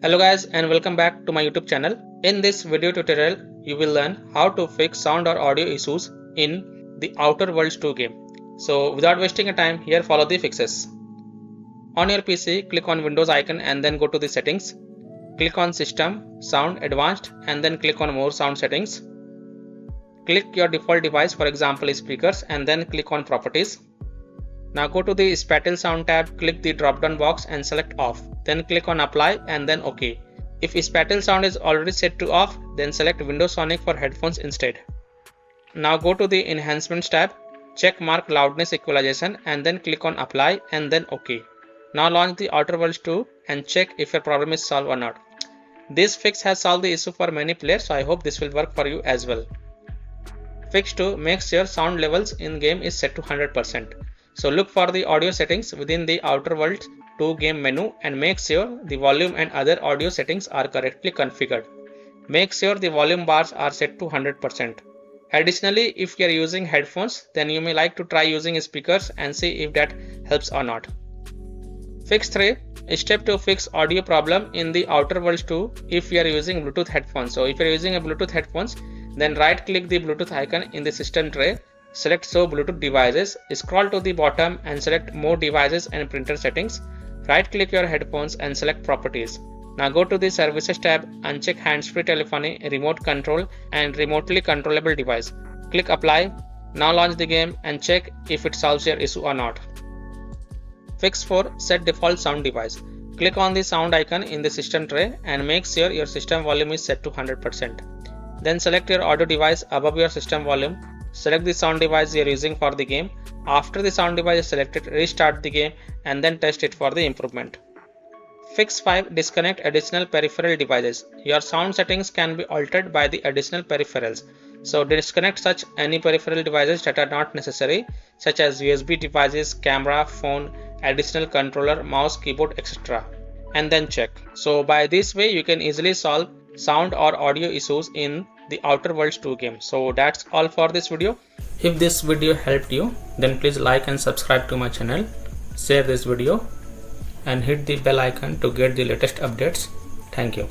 Hello guys and welcome back to my YouTube channel. In this video tutorial, you will learn how to fix sound or audio issues in the Outer Worlds 2 game. So without wasting your time, here follow the fixes. On your PC, click on Windows icon and then go to the settings. Click on System, Sound, Advanced and then click on More Sound Settings. Click your default device, for example speakers, and then click on Properties. Now go to the Spatial Sound tab, click the drop down box and select Off. Then click on Apply and then OK. If Spatial Sound is already set to off, then select Windows Sonic for headphones instead. Now go to the Enhancements tab, check mark Loudness Equalization and then click on Apply and then OK. Now launch the Outer Worlds 2 and check if your problem is solved or not. This fix has solved the issue for many players, so I hope this will work for you as well. Fix 2 makes your sound levels in game is set to 100%. So look for the audio settings within the Outer Worlds 2 game menu and make sure the volume and other audio settings are correctly configured. Make sure the volume bars are set to 100%. Additionally, if you are using headphones, then you may like to try using speakers and see if that helps or not. Fix 3. Step to fix audio problem in the Outer Worlds 2 if you are using Bluetooth headphones. So if you are using a Bluetooth headphones, then right click the Bluetooth icon in the system tray. Select Show Bluetooth Devices, scroll to the bottom and select More Devices and Printer Settings. Right click your headphones and select Properties. Now go to the Services tab, uncheck Hands-Free Telephony, Remote Control and Remotely Controllable Device. Click Apply. Now launch the game and check if it solves your issue or not. Fix 4. Set Default Sound Device. Click on the sound icon in the system tray and make sure your system volume is set to 100%. Then select your audio device above your system volume. Select the sound device you are using for the game. After the sound device is selected, restart the game and then test it for the improvement. Fix 5. Disconnect additional peripheral devices. Your sound settings can be altered by the additional peripherals. So disconnect such any peripheral devices that are not necessary, such as USB devices, camera, phone, additional controller, mouse, keyboard, etc. and then check. So by this way you can easily solve sound or audio issues in the Outer Worlds 2 game. So that's all for this video. If this video helped you, then please like and subscribe to my channel, share this video and hit the bell icon to get the latest updates. Thank you.